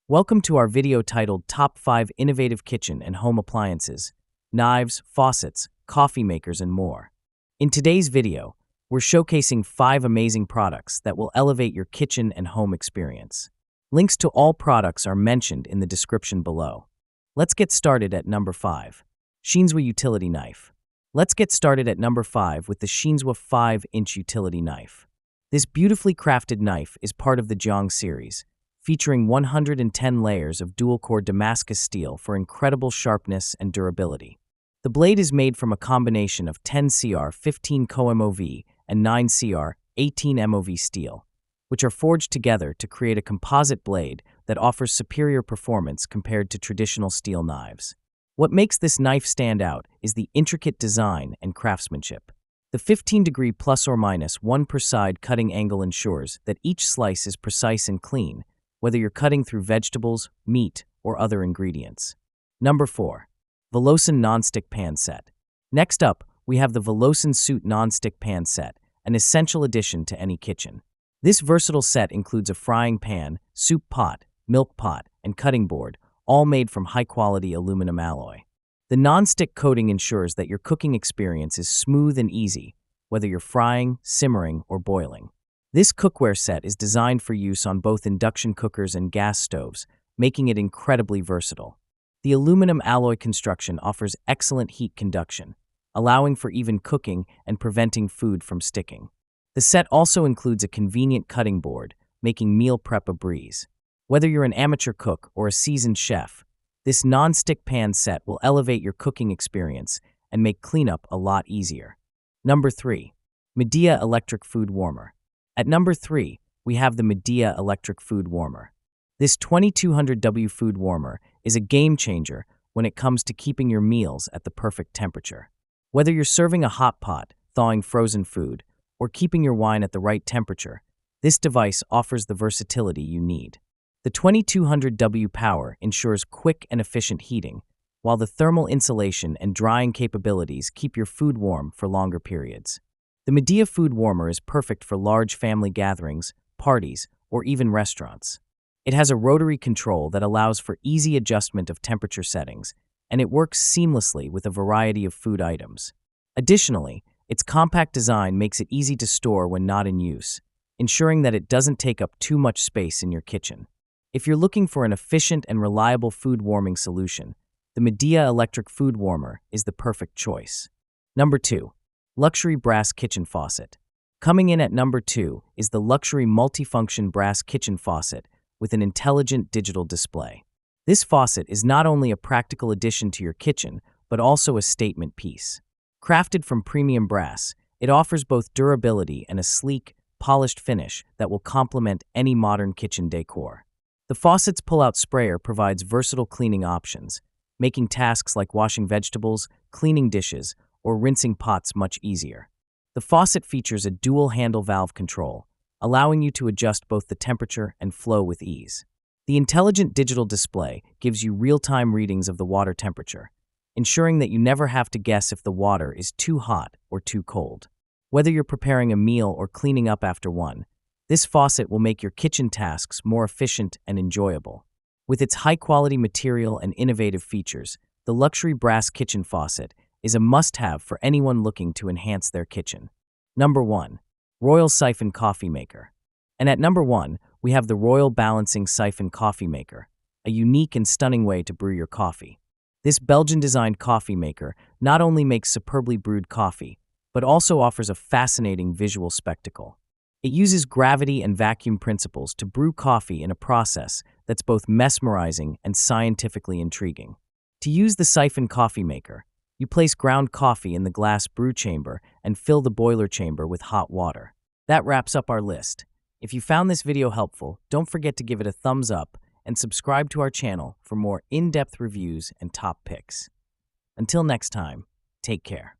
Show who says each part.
Speaker 1: Welcome to our video titled Top 5 Innovative Kitchen and Home Appliances, Knives, Faucets, Coffee Makers, and more. In today's video, we're showcasing 5 amazing products that will elevate your kitchen and home experience. Links to all products are mentioned in the description below. Let's get started at number 5. XINZUO Utility Knife. Let's get started at number 5 with the XINZUO 5-inch utility knife. This beautifully crafted knife is part of the Jiang series, featuring 110 layers of dual-core Damascus steel for incredible sharpness and durability. The blade is made from a combination of 10cr 15 co-MOV and 9cr 18 MOV steel, which are forged together to create a composite blade that offers superior performance compared to traditional steel knives. What makes this knife stand out is the intricate design and craftsmanship. The 15-degree plus or minus 1 per side cutting angle ensures that each slice is precise and clean, whether you're cutting through vegetables, meat, or other ingredients. Number 4. Velosan Non-Stick Pan Set. Next up, we have the Velosan Non-Stick Pan Set, an essential addition to any kitchen. This versatile set includes a frying pan, soup pot, milk pot, and cutting board, all made from high-quality aluminum alloy. The non-stick coating ensures that your cooking experience is smooth and easy, whether you're frying, simmering, or boiling. This cookware set is designed for use on both induction cookers and gas stoves, making it incredibly versatile. The aluminum alloy construction offers excellent heat conduction, allowing for even cooking and preventing food from sticking. The set also includes a convenient cutting board, making meal prep a breeze. Whether you're an amateur cook or a seasoned chef, this non-stick pan set will elevate your cooking experience and make cleanup a lot easier. Number 3. Midea Electric Food Warmer. At number 3, we have the Midea Electric Food Warmer. This 2200W food warmer is a game changer when it comes to keeping your meals at the perfect temperature. Whether you're serving a hot pot, thawing frozen food, or keeping your wine at the right temperature, this device offers the versatility you need. The 2200W power ensures quick and efficient heating, while the thermal insulation and drying capabilities keep your food warm for longer periods. The Midea Food Warmer is perfect for large family gatherings, parties, or even restaurants. It has a rotary control that allows for easy adjustment of temperature settings, and it works seamlessly with a variety of food items. Additionally, its compact design makes it easy to store when not in use, ensuring that it doesn't take up too much space in your kitchen. If you're looking for an efficient and reliable food warming solution, the Midea Electric Food Warmer is the perfect choice. Number 2. Luxury Brass Kitchen Faucet. Coming in at number 2 is the luxury multifunction brass kitchen faucet with an intelligent digital display. This faucet is not only a practical addition to your kitchen, but also a statement piece. Crafted from premium brass, it offers both durability and a sleek, polished finish that will complement any modern kitchen decor. The faucet's pull-out sprayer provides versatile cleaning options, making tasks like washing vegetables, cleaning dishes, or rinsing pots much easier. The faucet features a dual handle valve control, allowing you to adjust both the temperature and flow with ease. The intelligent digital display gives you real-time readings of the water temperature, ensuring that you never have to guess if the water is too hot or too cold. Whether you're preparing a meal or cleaning up after one, this faucet will make your kitchen tasks more efficient and enjoyable. With its high-quality material and innovative features, the luxury brass kitchen faucet is a must-have for anyone looking to enhance their kitchen. Number 1. Royal Siphon Coffee Maker. And at number 1, we have the Royal Balancing Siphon Coffee Maker, a unique and stunning way to brew your coffee. This Belgian-designed coffee maker not only makes superbly brewed coffee, but also offers a fascinating visual spectacle. It uses gravity and vacuum principles to brew coffee in a process that's both mesmerizing and scientifically intriguing. To use the Siphon Coffee Maker, you place ground coffee in the glass brew chamber and fill the boiler chamber with hot water. That wraps up our list. If you found this video helpful, don't forget to give it a thumbs up and subscribe to our channel for more in-depth reviews and top picks. Until next time, take care.